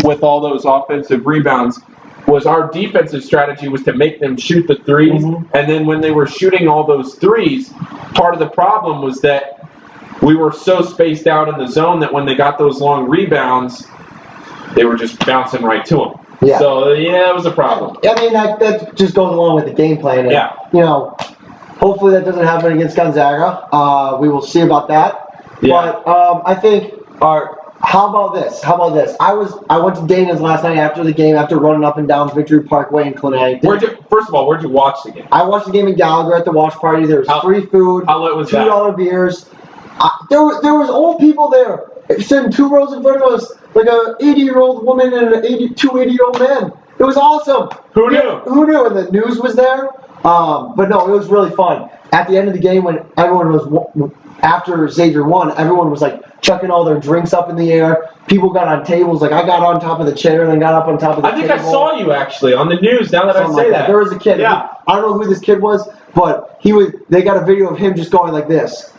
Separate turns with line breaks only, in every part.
with all those offensive rebounds was our defensive strategy was to make them shoot the threes. And then when they were shooting all those threes, part of the problem was that we were so spaced out in the zone that when they got those long rebounds, they were just bouncing right to them.
Yeah.
So, it was a problem.
I mean, that just goes along with the game plan. And,
Yeah.
Hopefully that doesn't happen against Gonzaga. We will see about that.
Yeah.
But I think how about this? I went to Dana's last night after the game, after running up and down Victory Parkway in Clay.
First of all, where'd you watch the game?
I watched the game in Gallagher at the watch party. There was free food.
How late was that?
$2 beers. There was old people there sitting 2 rows in front of us, like a 80-year-old woman and two 80-year-old men. It was awesome.
Who knew?
Who knew? And the news was there. But no, it was really fun. At the end of the game, when everyone was after Xavier won, everyone was like chucking all their drinks up in the air. People got on tables. Like I got on top of the chair and then got up on top of the table.
I think I saw you actually on the news. Now that I say that,
there was a kid.
Yeah.
I don't know who this kid was, but they got a video of him just going like this.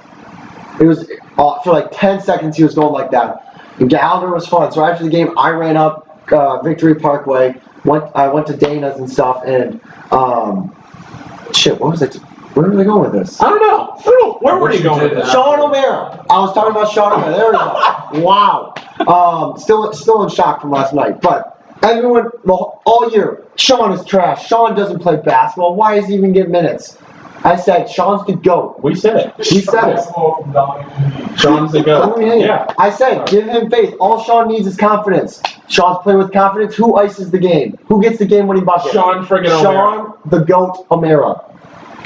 It was for like 10 seconds. He was going like that. And Gallagher was fun. So after the game, I ran up Victory Parkway. I went to Dana's and stuff. And what was it? Where were they going with this?
I don't know. Where were you going with this?
Sean O'Mara. I was talking about Sean O'Mara. There we go. Wow. Still in shock from last night. But everyone, all year, Sean is trash. Sean doesn't play basketball. Why is he even getting minutes? I said, Sean's the GOAT.
We said it.
We said it.
Sean's the GOAT.
Yeah. I said, give him faith. All Sean needs is confidence. Sean's playing with confidence. Who ices the game? Who gets the game-winning bucket?
Sean friggin' O'Mara.
Sean, the GOAT, O'Mara.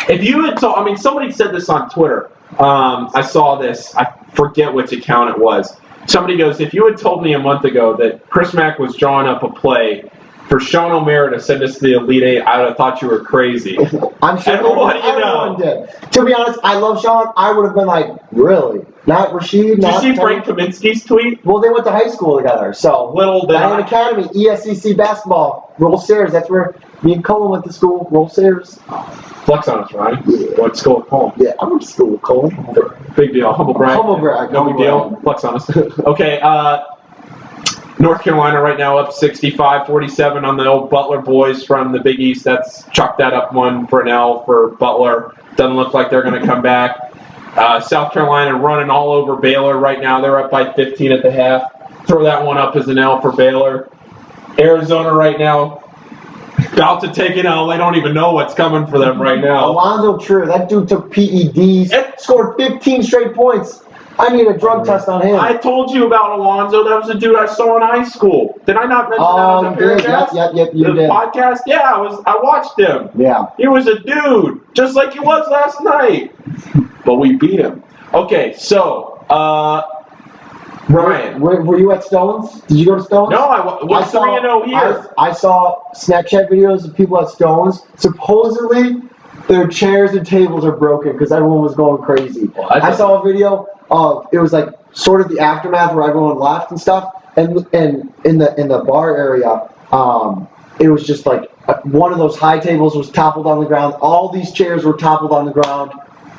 If you had told, somebody said this on Twitter. I saw this. I forget which account it was. Somebody goes, if you had told me a month ago that Chris Mack was drawing up a play for Sean O'Mara to send us to the Elite Eight, I would have thought you were crazy.
I'm sure everyone did. To be honest, I love Sean. I would have been like, really? Not Rashid?
Did you see Frank Kaminsky's tweet?
Well, they went to high school together. So, Diamond Academy, ESCC basketball, Roll Sayers. That's where me and Colin went to school. Roll Sayers.
Flex on us, Ryan.
Yeah.
Went to school with Colin.
Yeah, I went to school with Colin.
Big deal. Humble brag.
Humble brag.
No big deal. Flex on us. Okay, North Carolina right now up 65-47 on the old Butler boys from the Big East. That's chalk that up one for an L for Butler. Doesn't look like they're going to come back. South Carolina running all over Baylor right now. They're up by 15 at the half. Throw that one up as an L for Baylor. Arizona right now about to take an L. They don't even know what's coming for them right now.
Alonzo Trier, that dude took PEDs, scored 15 straight points. I need a drug test on him.
I told you about Alonzo. That was a dude I saw in high school. Did I not mention that on the podcast?
Yep, you did.
Podcast? Yeah, I watched him.
Yeah.
He was a dude, just like he was last night. But we beat him. Okay, so, Ryan.
Were you at Stone's? Did you go to Stone's?
No, I was 3-0 here.
I saw Snapchat videos of people at Stone's. Supposedly, their chairs and tables are broken because everyone was going crazy. Well, I saw a video of, it was like sort of the aftermath where everyone left and stuff. And in the bar area, it was just like one of those high tables was toppled on the ground. All these chairs were toppled on the ground.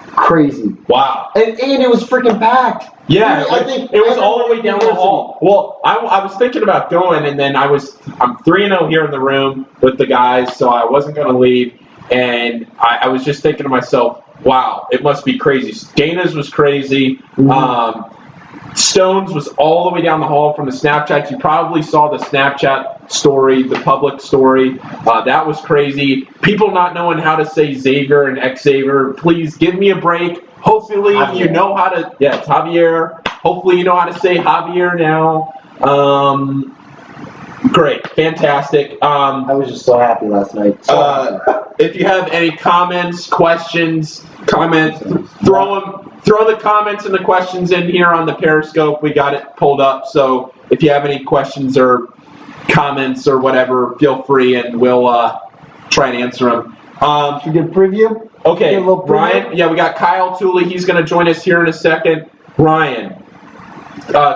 Crazy.
Wow.
And it was freaking packed.
Yeah, I think it was all the way down the hall. Well, I was thinking about going, and then I'm 3-0 here in the room with the guys, so I wasn't going to leave. And I was just thinking to myself, wow, it must be crazy. Dana's was crazy. Mm-hmm. Stone's was all the way down the hall from the Snapchat. You probably saw the Snapchat story, the public story. That was crazy. People not knowing how to say Xavier and Xavier. Please give me a break. Hopefully you know how to. Yeah, it's Javier. Hopefully you know how to say Javier now. Great, fantastic.
I was just so happy last night.
If you have any comments, questions, throw the comments and the questions in here on the Periscope. We got it pulled up. So if you have any questions or comments or whatever, feel free and we'll try and answer them.
Should we get a preview?
Okay, Ryan. Yeah, we got Kyle Tooley. He's going to join us here in a second. Ryan,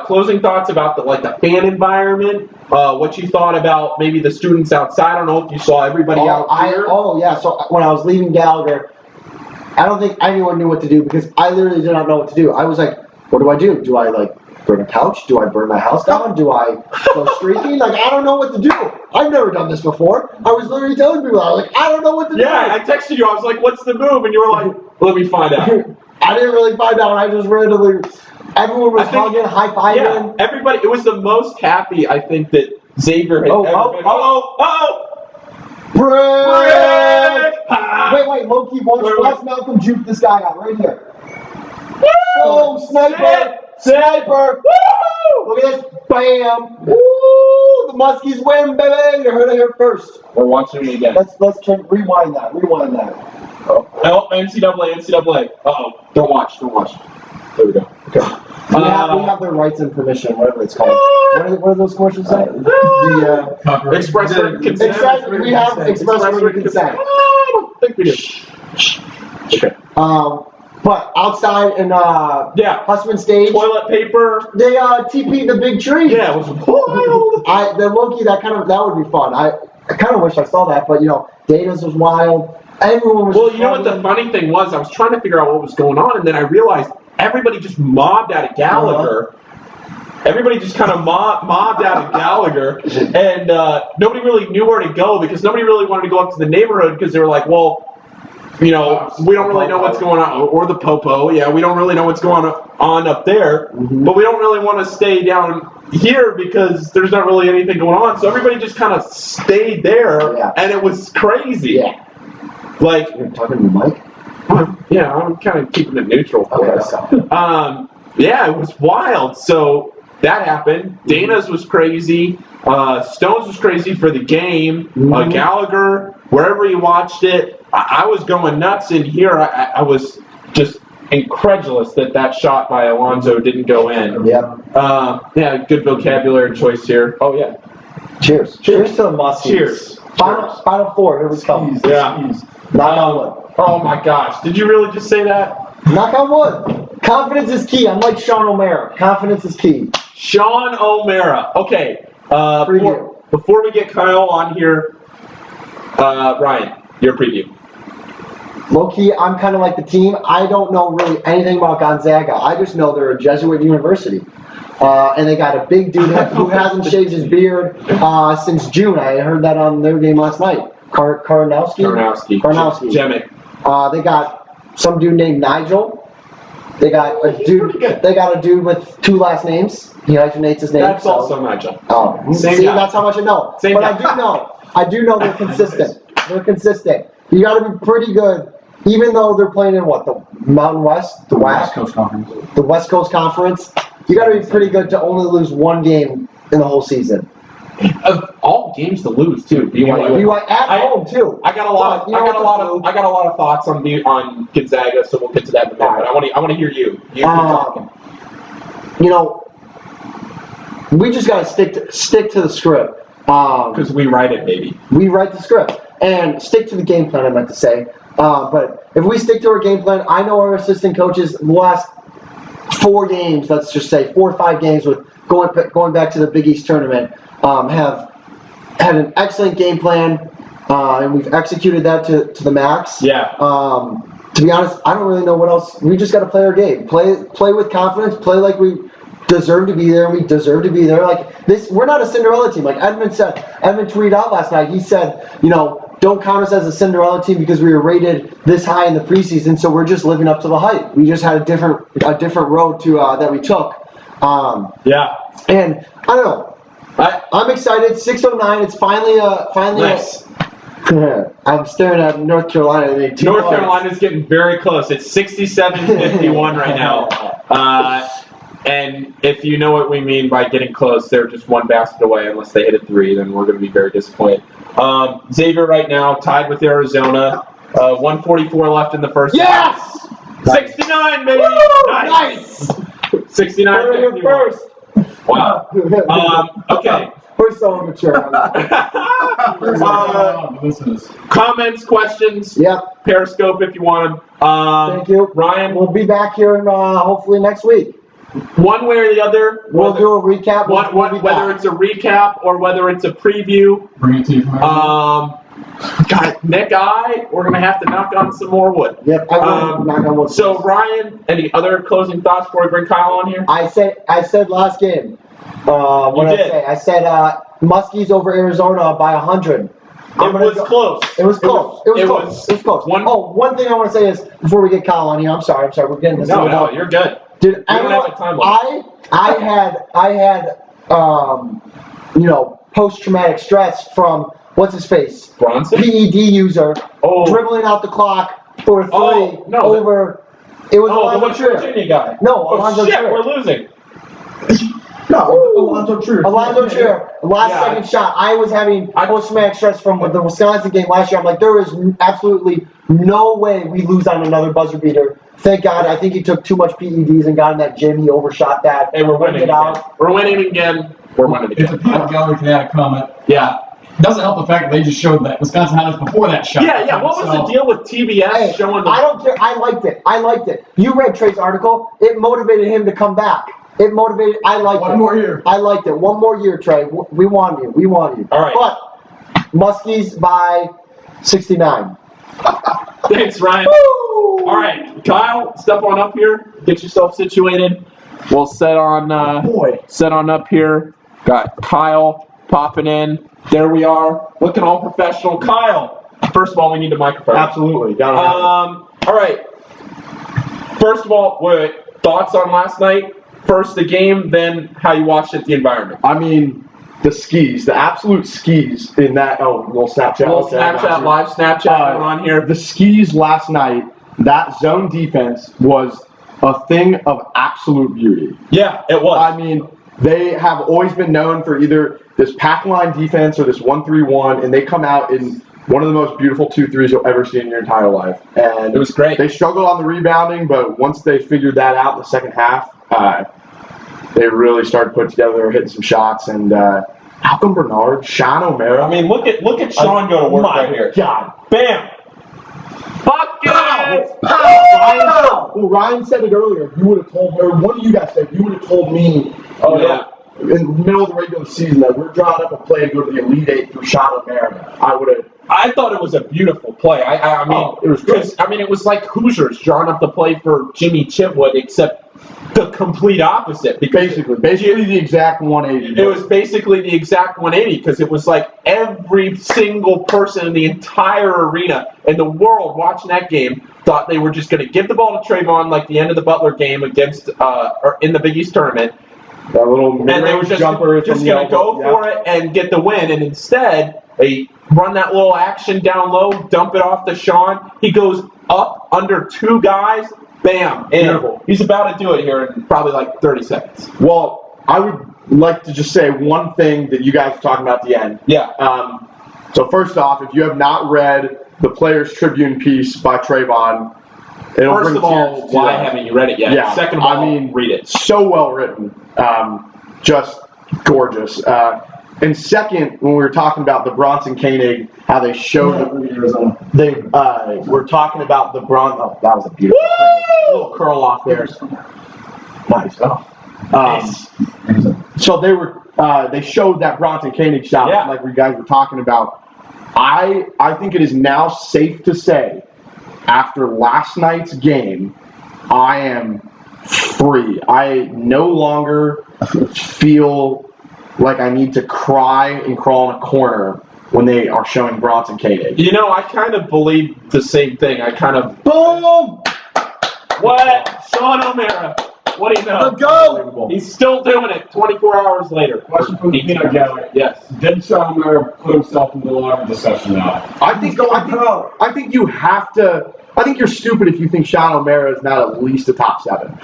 closing thoughts about the fan environment. What you thought about maybe the students outside. I don't know if you saw everybody out here.
So when I was leaving Gallagher, I don't think anyone knew what to do because I literally did not know what to do. I was like, what do I do? Do I burn a couch? Do I burn my house down? Do I go streaking? Like, I don't know what to do. I've never done this before. I was literally telling people, I was like, I don't know what to do.
Yeah, I texted you. I was like, what's the move? And you were like, let me find out.
I didn't really find out. I just randomly, everyone was hugging, high-fiving.
Yeah, everybody, it was the most happy, I think, that Xavier had ever been.
Wait, low-key, watch Malcolm juke this guy out right here. Oh, sniper! Sniper! Woo! Look at this. Bam! Woo! The Muskies win, baby! You heard it here first.
We're watching it again.
Let's rewind that.
Oh, NCAA. Uh-oh. Don't watch. There we go. Okay.
We have their rights and permission, whatever it's called. What are those commercials say?
Express written consent.
We have express written consent.
I don't think we do. Okay.
But outside in Husman Stage,
toilet paper.
They TP'd the big tree.
Yeah, it was wild.
The Loki, that would be fun. I kind of wish I saw that, but Dana's was wild. Everyone was.
Well, you know what the funny thing was? I was trying to figure out what was going on, and then I realized everybody just mobbed out of Gallagher. Everybody just kind of mobbed out of Gallagher, and nobody really knew where to go because nobody really wanted to go up to the neighborhood because they were like, well. We don't really know what's going on, or the Popo. Yeah, we don't really know what's going on up there, but we don't really want to stay down here because there's not really anything going on. So everybody just kind of stayed there, and it was crazy.
Yeah.
Like,
you're talking to the mic?
Yeah, I'm kind of keeping it neutral for us. Yeah, it was wild. So that happened. Dana's was crazy. Stones was crazy for the game. Gallagher, wherever you watched it, I was going nuts in here. I was just incredulous that shot by Alonso didn't go in. Yeah, good vocabulary choice here. Oh, yeah.
Cheers. Cheers to the Muskies.
Cheers.
Final four. Here we come.
Yeah.
Knock on wood.
Oh, my gosh. Did you really just say that?
Knock on wood. Confidence is key. I'm like Sean O'Mara. Confidence is key.
Sean O'Mara. Okay. Before we get Kyle on here, Ryan, your preview.
Low-key, I'm kind of like the team. I don't know really anything about Gonzaga. I just know they're a Jesuit university. And they got a big dude who hasn't shaved his beard since June. I heard that on their game last night. Karnowski.
Jemic.
They got some dude named Nigel. They got a dude with two last names. He hyphenates his name.
That's also Nigel.
Oh, see, that's how much I know. I do know they're consistent. They're consistent. You got to be pretty good, even though they're playing in what, the Mountain West, the West
Coast Conference.
The West Coast Conference. You got to be pretty good to only lose one game in the whole season.
Of all games to lose too.
BYU at home too.
I got a lot of thoughts on Gonzaga, so we'll get to that in a minute. But I want to hear you. You talking.
We just got to stick to the script.
Because we write it, baby.
We write the script and stick to the game plan. I meant to say. But if we stick to our game plan, I know our assistant coaches the last 4 games, let's just say 4 or 5 games with going back to the Big East tournament, have had an excellent game plan, and we've executed that to the max.
Yeah.
To be honest, I don't really know what else. We just got to play our game. Play with confidence. Play like we deserve to be there, and we deserve to be there. Like this, we're not a Cinderella team. Like Edmund tweeted out last night. He said, don't count us as a Cinderella team because we were rated this high in the preseason, so we're just living up to the hype. We just had a different road to that we took.
Yeah.
And I don't know. I'm excited. 6:09. It's finally
nice.
I'm staring at North Carolina.
North Carolina's getting very close. It's 67-51 right now. And if you know what we mean by getting close, they're just one basket away. Unless they hit a 3, then we're going to be very disappointed. Xavier right now tied with Arizona. 144 left in the first half.
Yes!
69, baby!
Woo!
Nice! 69
first.
Wow. Okay.
We're so immature.
Comments, questions.
Yep.
Periscope if you want them.
Thank you.
Ryan.
We'll be back here hopefully next week.
One way or the other.
We'll do a recap.
Whether it's a recap or whether it's a preview.
Bring it to you.
Nick, we're going to have to knock on some more wood.
Yep, I will knock on wood.
So, Ryan, any other closing thoughts before we bring Kyle on here?
I said last game. What did I say? I said Muskies over Arizona by 100.
It was close.
It was close. It was close. One thing I want to say is before we get Kyle on here. I'm sorry. We're getting this.
No, you're good.
Dude, I don't have a time limit. I had post-traumatic stress from what's his face?
Bronson?
PED user dribbling out the clock for a three over. It was
the West Virginia guy.
No, Alonzo
shit,
Trier.
we're losing.
No, Alonzo Trier. Last second shot. I was having post-traumatic stress from the Wisconsin game last year. I'm like, there is absolutely no way we lose on another buzzer beater. Thank God. I think he took too much PEDs and got in that gym. He overshot that.
Hey, we're winning again. We're winning again.
If the peanut gallery can add a comment.
Yeah.
It doesn't help the fact that they just showed that Wisconsin had us before that shot.
Yeah. What was the deal with TBS showing the...
I don't care. I liked it. You read Trey's article. It motivated him to come back. I liked it.
One more year.
I liked it. One more year, Trey. We want you.
All right.
But Muskies by 69.
Thanks, Ryan.
Woo!
All right, Kyle, step on up here. Get yourself situated. We'll set on up here. Got Kyle popping in. There we are. Looking all professional. Kyle, first of all, we need a microphone.
Absolutely.
All right. First of all, thoughts on last night? First the game, then how you watched it, the environment.
I mean, the absolute skis in that, little Snapchat.
Live Snapchat going on here.
The skis last night, that zone defense was a thing of absolute beauty.
Yeah, it was.
I mean, they have always been known for either this pack line defense or this 1-3-1, and they come out in one of the most beautiful 2-3s you'll ever see in your entire life. And
it was great.
They struggled on the rebounding, but once they figured that out in the second half, they really started putting together, hitting some shots, and Malcolm Bernard, Sean O'Mara.
I mean, look at Sean go to work right here.
God,
bam! Fuck it!
Ryan said it earlier. You would have told me, or one of you guys said, you would have told me. In the middle of the regular season that we're drawing up a play to go to the Elite Eight through Sean O'Mara.
I thought it was a beautiful play. I mean,
it was good.
I mean, it was like Hoosiers drawing up the play for Jimmy Chitwood, except the complete opposite.
Basically the exact 180.
It was basically the exact 180 because it was like every single person in the entire arena in the world watching that game thought they were just going to give the ball to Trayvon like the end of the Butler game against or in the Big East tournament.
That little
and they were just going to go for it and get the win. And instead, they run that little action down low, dump it off to Sean. He goes up under two guys, bam, in. He's about to do it here in probably like 30 seconds.
Well, I would like to just say one thing that you guys were talking about at the end.
Yeah.
So first off, if you have not read the Players Tribune piece by Trayvon,
first of all, why haven't you read it yet?
Yeah.
Second of all, read it.
So well written. Just gorgeous. And second, when we were talking about the Bronson Koenig, how they showed they were talking about the Bronson. Oh, that was a beautiful little curl off there. Nice. So they showed that Bronson Koenig shot, like we guys were talking about. I think it is now safe to say, after last night's game, I am free. I no longer feel like I need to cry and crawl in a corner when they are showing Bronson Koenig.
You know, I kind of believe the same thing. I kind of...
Boom!
What? Sean O'Mara. What do you know?
The GOAT!
He's still doing it 24 hours later.
Question from the peanut gallery.
Yes.
Did Sean O'Mara put himself in the locker discussion now?
I think you have to... I think you're stupid if you think Sean O'Mara is not at least a top 7.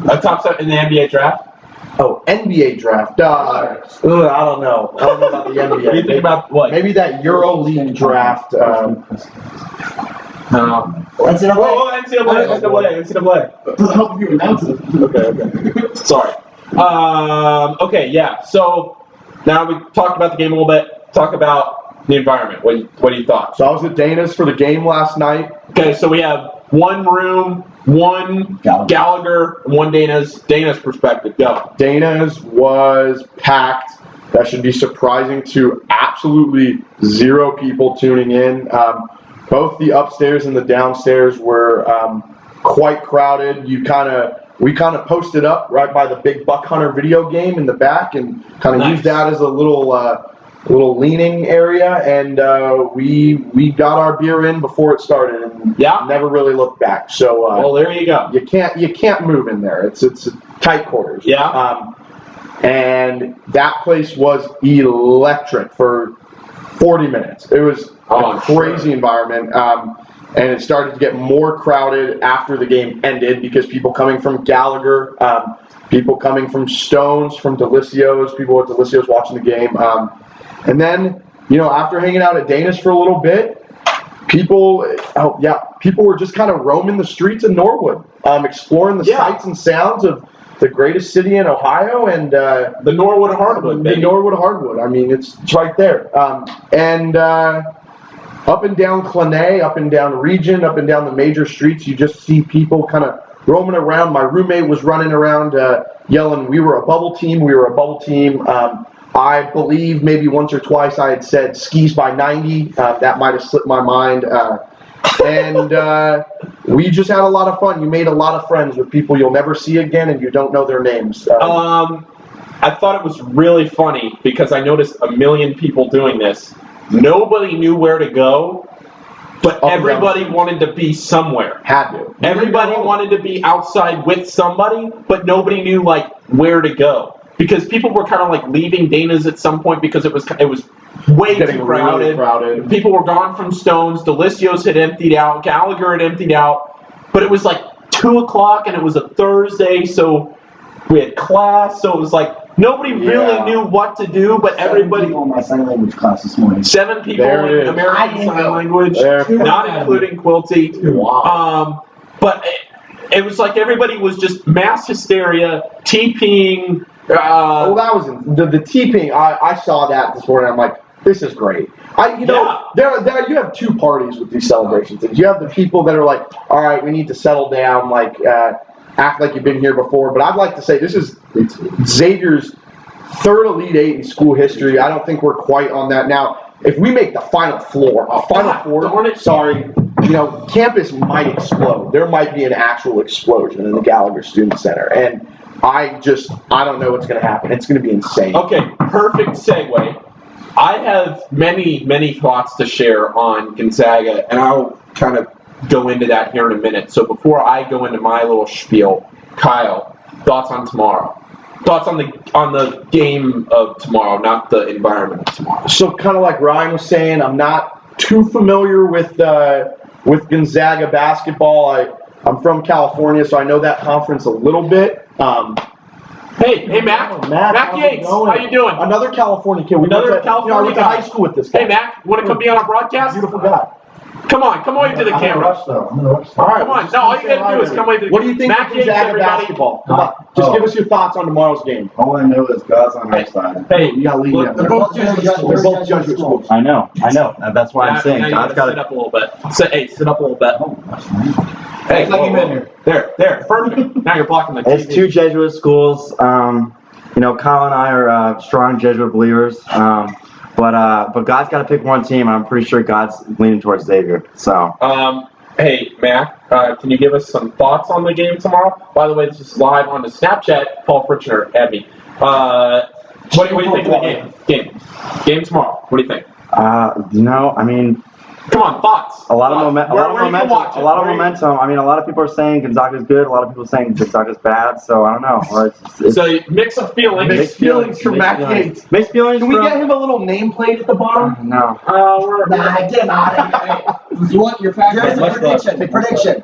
A top 7 in the NBA draft?
Oh, NBA draft. I don't know. I don't know about the NBA.
What do you think about what?
Maybe that Euro League draft.
NCAA.
Doesn't help if you announce it.
Okay. Sorry. Okay, yeah. So now we talked about the game a little bit. Talk about the environment. What do you thought?
So I was at Dana's for the game last night.
Okay, so we have one room, one Gallagher, and one Dana's perspective. Go.
Dana's was packed. That should be surprising to absolutely 0 people tuning in. Both the upstairs and the downstairs were quite crowded. We kind of posted up right by the big Buck Hunter video game in the back, and kind of used that as a little leaning area, and we got our beer in before it started, and never really looked back. So
well, there you go.
You can't move in there. It's tight quarters.
Yeah.
And that place was electric for 40 minutes. It was a crazy environment. And it started to get more crowded after the game ended because people coming from Gallagher, people coming from Stones, from Delicios, people at Delicios watching the game. And then, after hanging out at Dana's for a little bit, people were just kind of roaming the streets of Norwood, exploring the sights and sounds of the greatest city in Ohio, and
the Norwood Hardwood, baby.
The Norwood Hardwood. I mean, it's right there. And up and down Clanay, up and down Regent, up and down the major streets, you just see people kind of roaming around. My roommate was running around yelling, "We were a bubble team, we were a bubble team." I believe maybe once or twice I had said skis by 90. That might have slipped my mind. And we just had a lot of fun. You made a lot of friends with people you'll never see again, and you don't know their names.
I thought it was really funny because I noticed a million people doing this. Nobody knew where to go, but everybody wanted to be somewhere.
Had to.
Everybody wanted to be outside with somebody, but nobody knew where to go. Because people were kind of leaving Dana's at some point because it was way too crowded.
Really crowded.
People were gone from Stones. Delicios had emptied out. Gallagher had emptied out. But it was 2 o'clock and it was a Thursday, so we had class. So it was nobody really knew what to do, but everybody.
7 people in my sign language class this morning.
7 people in American Sign Language, not including Quilty.
Wow.
But it was everybody was just mass hysteria, TPing.
That was the TPing. I saw that this morning. I'm like, this is great. There you have 2 parties with these celebrations. You have the people that are all right, we need to settle down, act like you've been here before. But I'd like to say this is Xavier's 3rd Elite 8 in school history. I don't think we're quite on that now. If we make the Final Four, campus might explode. There might be an actual explosion in the Gallagher Student Center, and I don't know what's going to happen. It's going to be insane.
Okay, perfect segue. I have many, many thoughts to share on Gonzaga, and I'll kind of go into that here in a minute. So before I go into my little spiel, Kyle, thoughts on tomorrow? Thoughts on the game of tomorrow, not the environment of tomorrow.
So kind of like Ryan was saying, I'm not too familiar with Gonzaga basketball. I'm from California, so I know that conference a little bit.
Hey, Mac. Mac Yates, how you doing?
Another California kid. I went to high school with this guy.
Hey, Mac, you want to come be on our broadcast?
Beautiful guy.
Come wave to the camera.
I'm gonna rush though.
All right, come on. No, all you gotta do is come wave to the camera.
What do you think
Mac
of
Yates,
Gonzaga
everybody.
basketball? Come on, just give us your thoughts on tomorrow's game.
All I know is God's on our side.
Hey,
You gotta lead them.
They're both
Jesuit schools.
I know. That's why I'm saying
now you
God's
gotta
got
sit up a little bit. Sit up a little bit. Hey,
Like you've been here.
There, perfect. Now you're blocking the
It's
TV.
2 Jesuit schools. Kyle and I are strong Jesuit believers. But God's got to pick one team. I'm pretty sure God's leaning towards Xavier. So.
Hey, Mac, can you give us some thoughts on the game tomorrow? By the way, this is live on the Snapchat. Paul Fritchner had me. What do you think of the game tomorrow? What do you think? Come on, thoughts.
A lot of momentum.
Where you can watch it?
A lot of momentum. A lot of people are saying Gonzaga's good. A lot of people are saying Gonzaga's bad. So I don't know.
So mix of feelings.
Mixed feelings from Mac Yates.
Mixed feelings.
Can we get him a little nameplate at the bottom?
No.
Get out of here.
You want your fact?
Here's a prediction.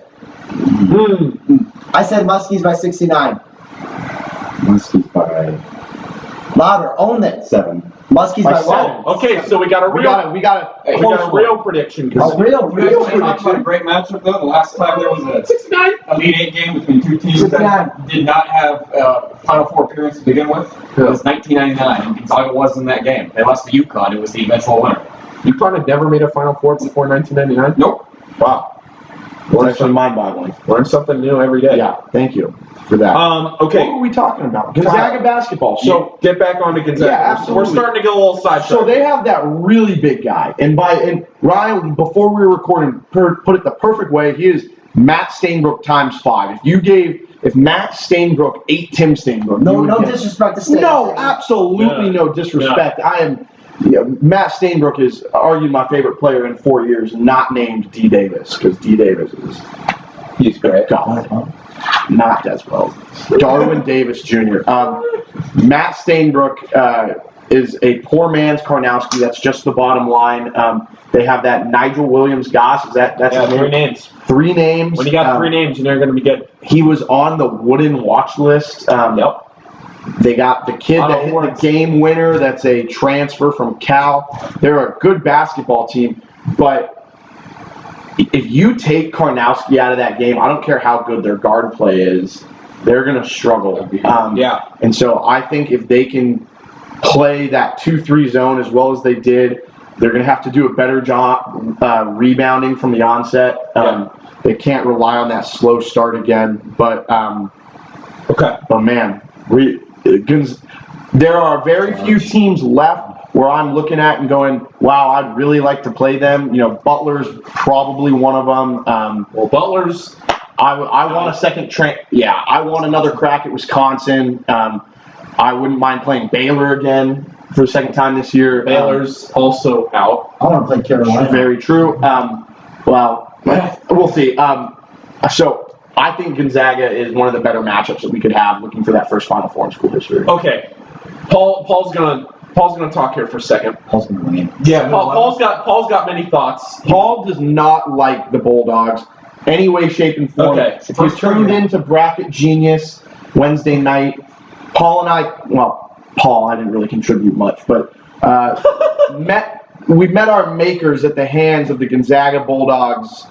I said Muskies by 69.
Muskies by
Louder, own it.
7.
Muskies by 1.
Oh, okay, so we got a real prediction.
A real
We talked about a
prediction.
great matchup though. The last time there was a
69.
Elite 8 game between 2 teams
69.
that did not have Final Four appearance to begin with. It was 1999, and Gonzaga was in that game. They lost to UConn. It was the eventual winner.
UConn had never made a Final Four before 1999?
Nope.
Wow.
It's actually mind-boggling.
Learn something new every day.
Yeah, thank you for that.
Okay.
What were we talking about? Gonzaga basketball. So
get back on to Gonzaga.
Yeah, absolutely.
We're starting to get a little sidetracked.
So they have that really big guy, and Ryan, before we were recording, put it the perfect way. He is Matt Stainbrook times 5. If Matt Stainbrook ate Tim Stainbrook,
No disrespect to Stainbrook.
No, absolutely no disrespect. Matt Stainbrook is arguably my favorite player in 4 years, not named D. Davis, because D. Davis he's great. God, not as well. Darwin Davis Jr. Matt Stainbrook is a poor man's Karnowski. That's just the bottom line. They have that Nigel Williams-Goss. That's his name?
3 names.
3 names.
When you got 3 names, you're going to be good.
He was on the Wooden watch list.
Yep.
They got the kid that hit the game winner. That's a transfer from Cal. They're a good basketball team, but if you take Karnowski out of that game, I don't care how good their guard play is, they're going to struggle. And so I think if they can play that 2-3 zone as well as they did, they're going to have to do a better job rebounding from the onset. They can't rely on that slow start again. But man, there are very few teams left where I'm looking at and going, wow, I'd really like to play them. Butler's probably one of them.
Butler's.
I want a second I want another crack at Wisconsin. I wouldn't mind playing Baylor again for the second time this year.
Baylor's also out.
I want to play Carolina.
Very true. We'll see. So I think Gonzaga is one of the better matchups that we could have looking for that first Final Four in school history.
Okay. Paul's gonna talk here for a second.
Paul's gonna win.
Yeah, Paul's got many thoughts.
Paul does not like the Bulldogs any way, shape, and form.
Okay.
If you tuned into Bracket Genius Wednesday night, Paul, I didn't really contribute much, but we met our makers at the hands of the Gonzaga Bulldogs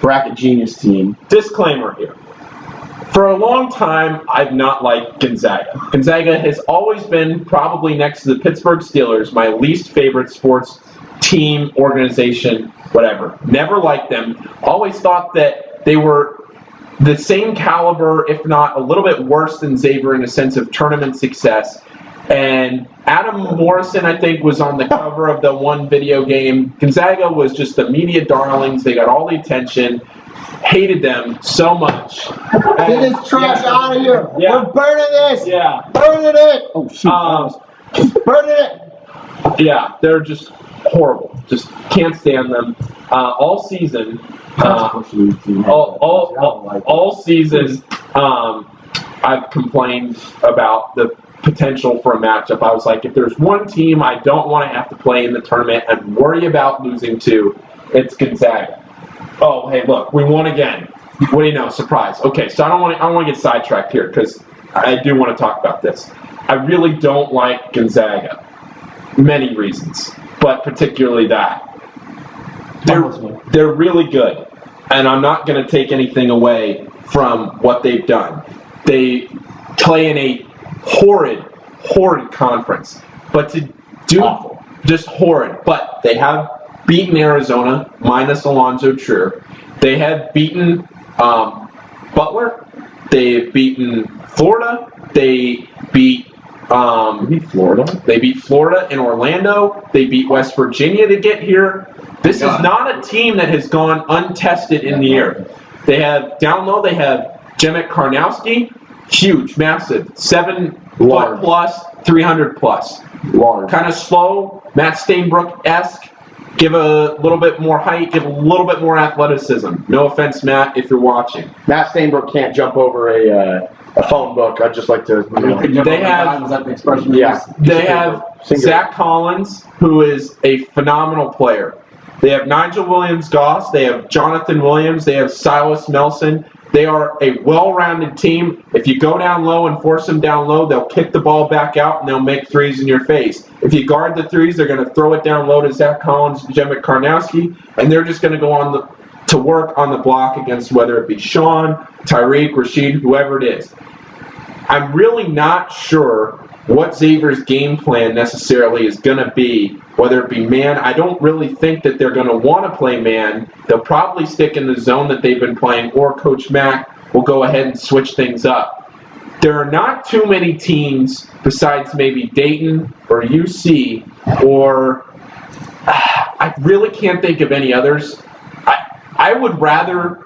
Bracket Genius team.
Disclaimer here. For a long time, I've not liked Gonzaga. Gonzaga has always been, probably next to the Pittsburgh Steelers, my least favorite sports team, organization, whatever. Never liked them. Always thought that they were the same caliber, if not a little bit worse than Xavier in a sense of tournament success. And Adam Morrison, I think, was on the cover of the one video game. Gonzaga was just the media darlings. They got all the attention. Hated them so much.
Get this trash out of here.
Yeah.
We're burning this.
Yeah.
Burning it. Oh, shoot. Burning it.
Yeah, they're just horrible. Just can't stand them. All season, all season, I've complained about the potential for a matchup. I was like, if there's one team I don't want to have to play in the tournament and worry about losing to, it's Gonzaga. Oh, hey, look, we won again. What do you know? Surprise. Okay, so I don't want to get sidetracked here because I do want to talk about this. I really don't like Gonzaga. Many reasons, but particularly that. They're really good, and I'm not going to take anything away from what they've done. They play in a horrid conference, but to do just horrid. But they have beaten Arizona minus Alonzo Trier. They have beaten Butler. They've beaten Florida. They beat Florida. They beat Florida in Orlando. They beat West Virginia to get here. This is not a team that has gone untested in the year. They have down low. They have Jemek Karnowski, huge, massive, 7 foot plus, 300 plus. Kind of slow, Matt Stainbrook-esque. Give a little bit more height, give a little bit more athleticism. No offense, Matt, if you're watching.
Matt Stainbrook can't jump over a phone book. I'd just like to.
They have Zach Collins, who is a phenomenal player. They have Nigel Williams-Goss. They have Jonathan Williams. They have Silas Nelson. They are a well-rounded team. If you go down low and force them down low, they'll kick the ball back out and they'll make threes in your face. If you guard the threes, they're going to throw it down low to Zach Collins and Jemek Karnowski, and they're just going to go to work on the block against whether it be Sean, Tyreek, Rashid, whoever it is. I'm really not sure what Xavier's game plan necessarily is going to be, whether it be man. I don't really think that they're going to want to play man. They'll probably stick in the zone that they've been playing, or Coach Mack will go ahead and switch things up. There are not too many teams besides maybe Dayton or UC, or I really can't think of any others. I would rather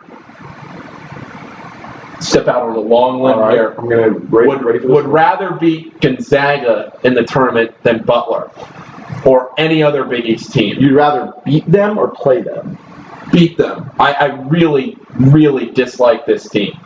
step out on a long limb here.
I'm going to ready for this.
Would rather beat Gonzaga in the tournament than Butler or any other Big East team.
You'd rather beat them or play them?
Beat them. I really, really dislike this team.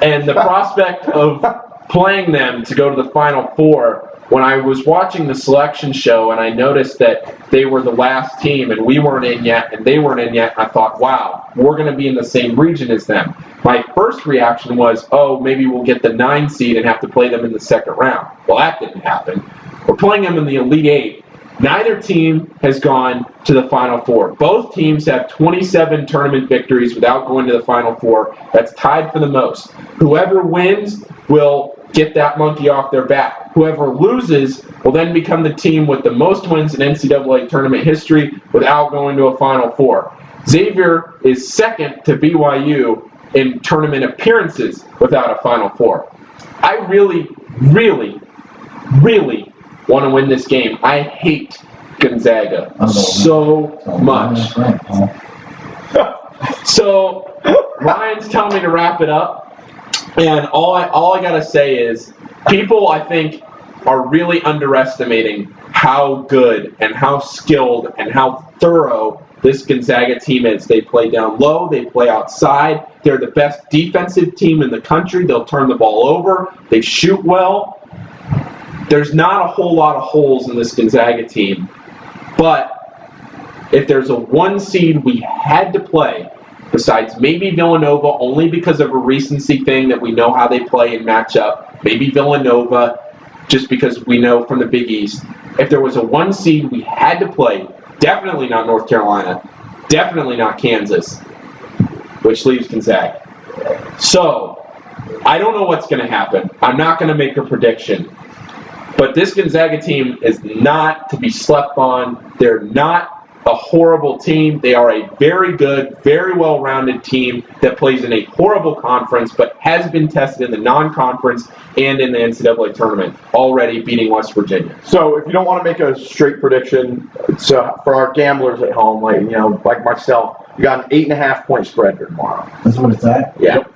And the prospect of playing them to go to the Final Four, when I was watching the selection show and I noticed that they were the last team and we weren't in yet and they weren't in yet, I thought, wow, we're going to be in the same region as them. My first reaction was, oh, maybe we'll get the 9 seed and have to play them in the second round. Well, that didn't happen. We're playing them in the Elite 8. Neither team has gone to the Final Four. Both teams have 27 tournament victories without going to the Final Four. That's tied for the most. Whoever wins will get that monkey off their back. Whoever loses will then become the team with the most wins in NCAA tournament history without going to a Final Four. Xavier is second to BYU in tournament appearances without a Final Four. I really, really, really want to win this game. I hate Gonzaga so much. So Ryan's telling me to wrap it up. And all I gotta say is, people I think are really underestimating how good and how skilled and how thorough this Gonzaga team is. They play down low, they play outside. They're the best defensive team in the country. They'll turn the ball over. They shoot well. There's not a whole lot of holes in this Gonzaga team. But if there's a 1 seed we had to play, besides maybe Villanova, only because of a recency thing that we know how they play and match up. Maybe Villanova, just because we know from the Big East. If there was a 1 seed we had to play, definitely not North Carolina, definitely not Kansas, which leaves Gonzaga. So, I don't know what's going to happen. I'm not going to make a prediction. But this Gonzaga team is not to be slept on. They're not a horrible team. They are a very good, very well-rounded team that plays in a horrible conference, but has been tested in the non-conference and in the NCAA tournament, already beating West Virginia.
So if you don't want to make a straight prediction, so for our gamblers at home, like myself, you got an 8.5 point spread here tomorrow.
That's what it's at?
Yeah.
Yep.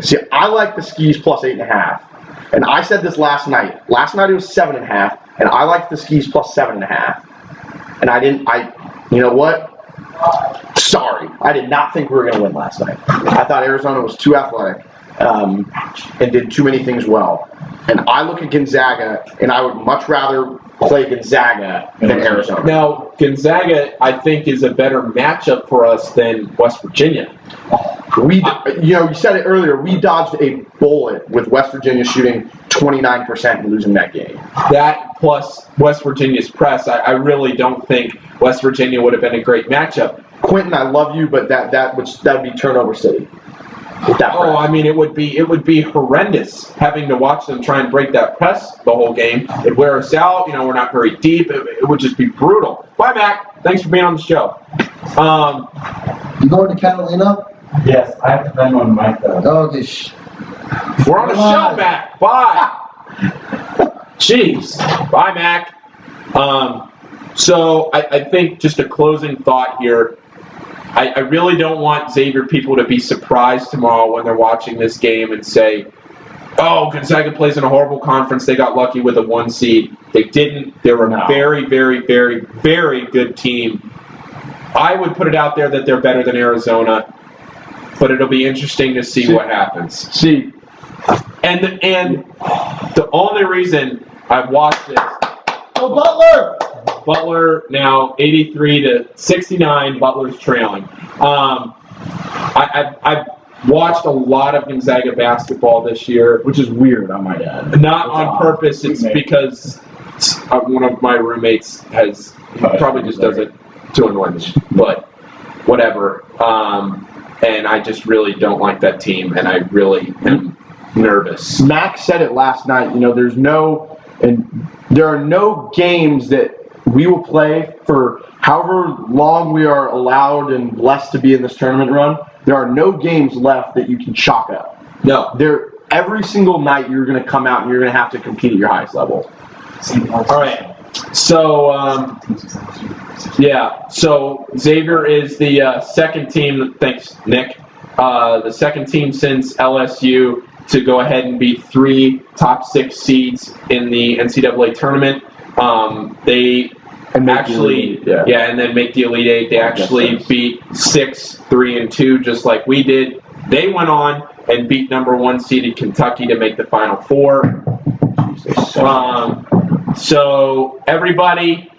See, I like the Skis plus 8.5. And I said this last night. Last night it was 7.5. And I liked the Skis plus 7.5. And you know what? Sorry. I did not think we were going to win last night. I thought Arizona was too athletic and did too many things well. And I look at Gonzaga, and I would much rather play Gonzaga than Arizona.
Now, Gonzaga, I think, is a better matchup for us than West Virginia.
You said it earlier, we dodged a bullet with West Virginia shooting 29% and losing that game.
That plus West Virginia's press, I really don't think West Virginia would have been a great matchup.
Quentin, I love you, but that would be turnover city.
Oh, I mean, it would be horrendous having to watch them try and break that press the whole game. It'd wear us out. We're not very deep. It would just be brutal. Bye, Mac. Thanks for being on the show.
You going to Catalina?
Yes, I have to bend on the mic though.
Oh, okay.
We're on the show, Mac. Bye. Jeez. Bye, Mac. So I think just a closing thought here. I really don't want Xavier people to be surprised tomorrow when they're watching this game and say, oh, Gonzaga plays in a horrible conference. They got lucky with a 1 seed. They didn't. They were a very, very, very, very good team. I would put it out there that they're better than Arizona, but it'll be interesting to see what happens.
See,
and the only reason I've watched this.
Oh, Butler!
Butler now 83 to 69. Butler's trailing. I've watched a lot of Gonzaga basketball this year,
which is weird, I might add.
not on purpose. It's because one of my roommates probably just does it to annoy me, but whatever. And I just really don't like that team, and I really am nervous.
Max said it last night. There are no games that we will play for however long we are allowed and blessed to be in this tournament run. There are no games left that you can chalk up.
No.
Every single night you're going to come out and you're going to have to compete at your highest level.
All right. So, So Xavier is the second team. Thanks, Nick. The second team since LSU to go ahead and beat 3 top 6 seeds in the NCAA tournament. They actually, and then make the Elite Eight. They actually beat 6, 3, and 2, just like we did. They went on and beat number 1 seeded Kentucky to make the Final Four. So everybody,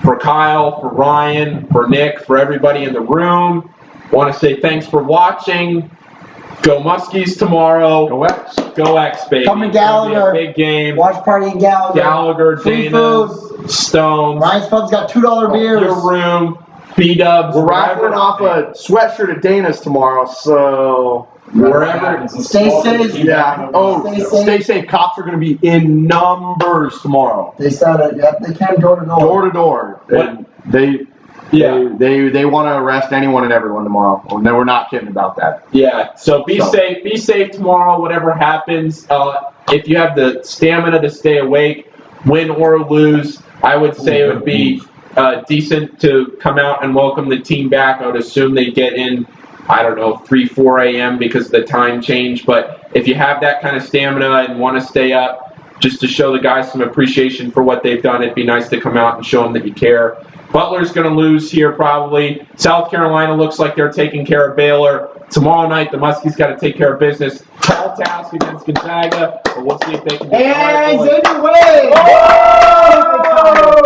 for Kyle, for Ryan, for Nick, for everybody in the room, want to say thanks for watching. Go Muskies tomorrow.
Go X.
Go X, baby.
Come to Gallagher.
Big game.
Watch party in Gallagher.
Gallagher,
Free
Dana,
food.
Stones.
Ryan's Pub's got $2 beers.
Your room. B-dubs.
We're raffling off a sweatshirt at Dana's tomorrow, so
wherever.
Stay safe.
yeah. Stay safe. Cops are going to be in numbers tomorrow.
They said it. Yep, they came door to door.
Door to door. And they want to arrest anyone and everyone tomorrow. And we're not kidding about that.
Yeah. So be safe. Be safe tomorrow. Whatever happens. If you have the stamina to stay awake, win or lose, I would say it would be decent to come out and welcome the team back. I would assume they get in, 3, 4 a.m. because of the time change. But if you have that kind of stamina and want to stay up, just to show the guys some appreciation for what they've done, it'd be nice to come out and show them that you care. Butler's going to lose here probably. South Carolina looks like they're taking care of Baylor. Tomorrow night, the Muskies got to take care of business. Tall task against Gonzaga, but we'll see if they can do it.
And
All right, boys.
Xavier wins!